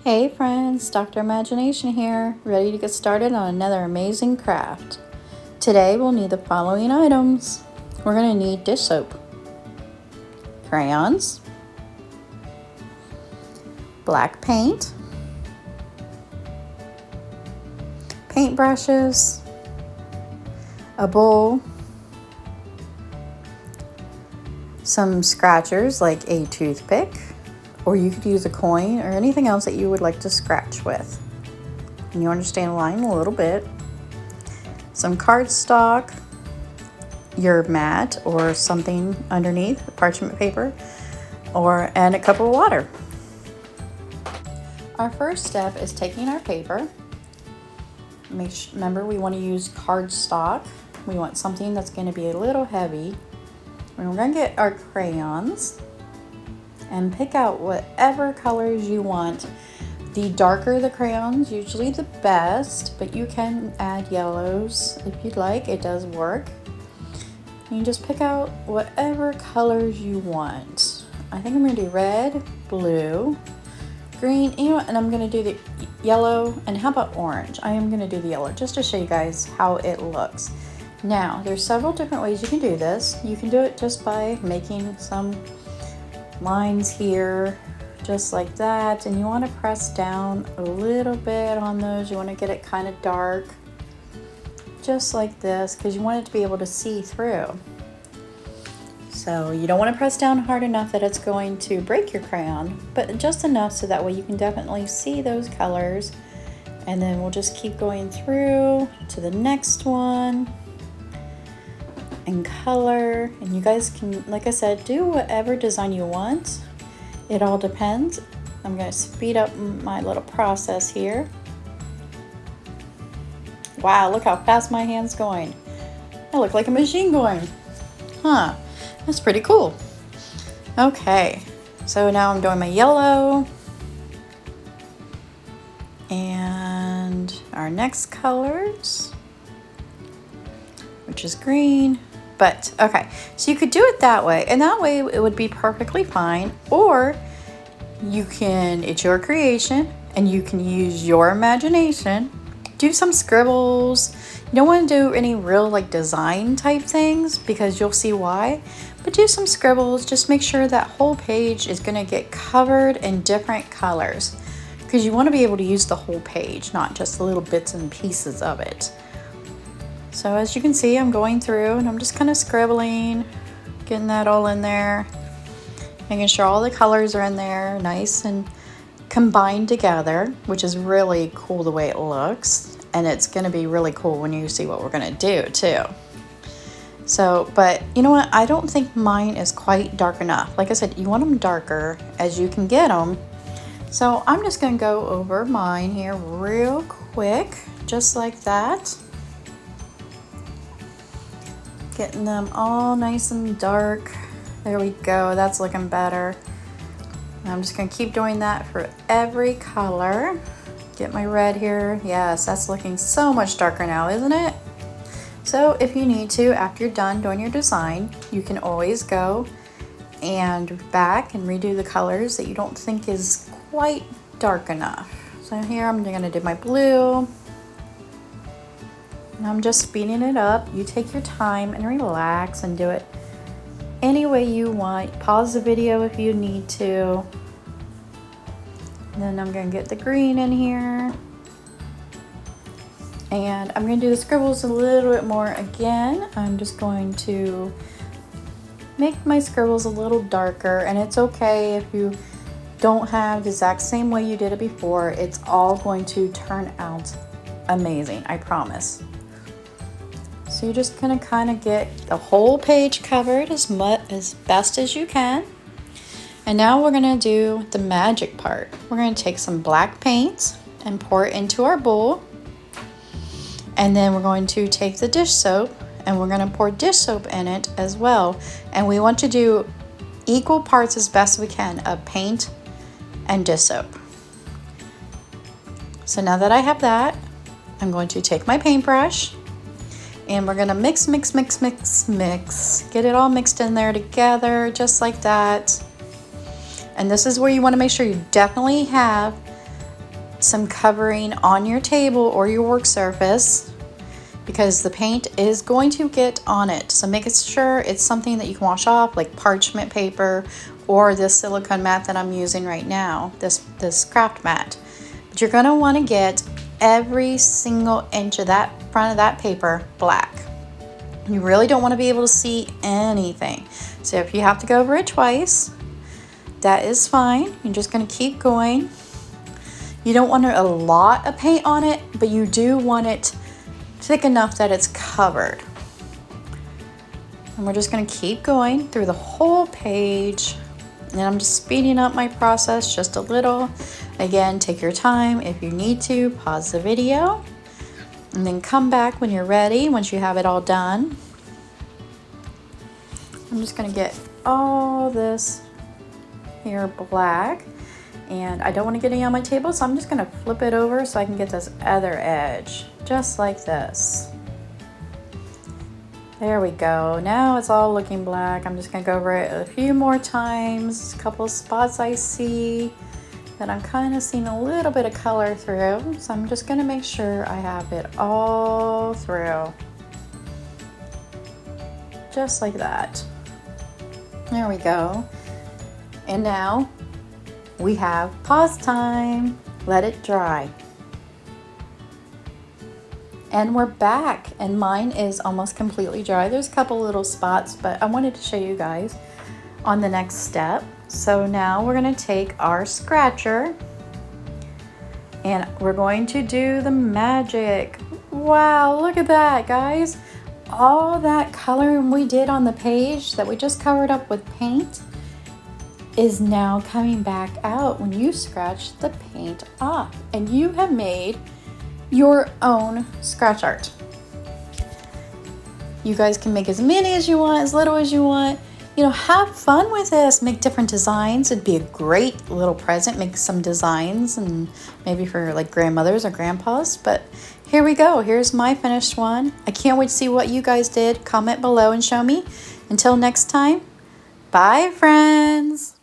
Hey friends, Dr. Imagination here, ready to get started on another amazing craft. Today we'll need the following items. We're going to need dish soap, crayons, black paint, paint brushes, a bowl, some scratchers like a toothpick, or you could use a coin or anything else that you would like to scratch with. And you understand line a little bit. Some cardstock, your mat or something underneath, parchment paper, and a cup of water. Our first step is taking our paper. Remember, we want to use cardstock. We want something that's going to be a little heavy. And we're going to get our crayons and pick out whatever colors you want. The darker the crayons, usually the best, but you can add yellows if you'd like. It does work. You just pick out whatever colors you want. I think I'm going to do red, blue, green, and I'm going to do the yellow, and how about orange? I am going to do the yellow just to show you guys how it looks. Now, there's several different ways you can do this. You can do it just by making some lines here, just like that, and you want to press down a little bit on those. You want to get it kind of dark, just like this, because you want it to be able to see through. So you don't want to press down hard enough that it's going to break your crayon, but just enough so that way you can definitely see those colors. And then we'll just keep going through to the next one and color, and you guys can, like I said, do whatever design you want. It all depends. I'm going to speed up my little process here. Wow, look how fast my hand's going. I look like a machine going. Huh, that's pretty cool. Okay, so now I'm doing my yellow and our next colors, which is green. But okay, so you could do it that way, and that way it would be perfectly fine. Or you can, it's your creation and you can use your imagination. Do some scribbles. You don't want to do any real like design type things because you'll see why. But do some scribbles. Just make sure that whole page is going to get covered in different colors, because you want to be able to use the whole page, not just little bits and pieces of it. So as you can see, I'm going through and I'm just kind of scribbling, getting that all in there, making sure all the colors are in there nice and combined together, which is really cool the way it looks. And it's going to be really cool when you see what we're going to do too. So, but you know what? I don't think mine is quite dark enough. Like I said, you want them darker as you can get them. So I'm just going to go over mine here real quick, just like that. Getting them all nice and dark. There we go, that's looking better. I'm just gonna keep doing that for every color. Get my red here. Yes, that's looking so much darker now, isn't it? So if you need to, after you're done doing your design, you can always go and back and redo the colors that you don't think is quite dark enough. So here I'm gonna do my blue. And I'm just speeding it up. You take your time and relax and do it any way you want. Pause the video if you need to. And then I'm going to get the green in here. And I'm going to do the scribbles a little bit more again. I'm just going to make my scribbles a little darker. And it's okay if you don't have the exact same way you did it before. It's all going to turn out amazing, I promise. So you're just gonna kind of get the whole page covered as best as you can. And now we're gonna do the magic part. We're gonna take some black paint and pour it into our bowl. And then we're going to take the dish soap and we're gonna pour dish soap in it as well. And we want to do equal parts as best we can of paint and dish soap. So now that I have that, I'm going to take my paintbrush and we're gonna mix. Get it all mixed in there together, just like that. And this is where you wanna make sure you definitely have some covering on your table or your work surface, because the paint is going to get on it. So make sure it's something that you can wash off, like parchment paper or this silicone mat that I'm using right now, this craft mat. But you're gonna wanna get every single inch of that front of that paper black. You really don't wanna be able to see anything. So if you have to go over it twice, that is fine. You're just gonna keep going. You don't want a lot of paint on it, but you do want it thick enough that it's covered. And we're just gonna keep going through the whole page. And I'm just speeding up my process just a little. Again, take your time. If you need to, pause the video and then come back when you're ready, once you have it all done. I'm just gonna get all this here black, and I don't want to get any on my table, so I'm just gonna flip it over so I can get this other edge, just like this. There we go. Now it's all looking black. I'm just gonna go over it a few more times. A couple of spots I see that I'm kind of seeing a little bit of color through, so I'm just gonna make sure I have it all through. Just like that. There we go. And now we have pause time. Let it dry. And we're back, and mine is almost completely dry. There's a couple little spots, but I wanted to show you guys on the next step. So now we're gonna take our scratcher and we're going to do the magic. Wow, look at that, guys. All that coloring we did on the page that we just covered up with paint is now coming back out when you scratch the paint off, and you have made your own scratch art. You guys can make as many as you want, as little as you want. You know, have fun with this. Make different designs. It'd be a great little present. Make some designs, and maybe for like grandmothers or grandpas. But here we go. Here's my finished one. I can't wait to see what you guys did. Comment below and show me. Until next time, bye friends.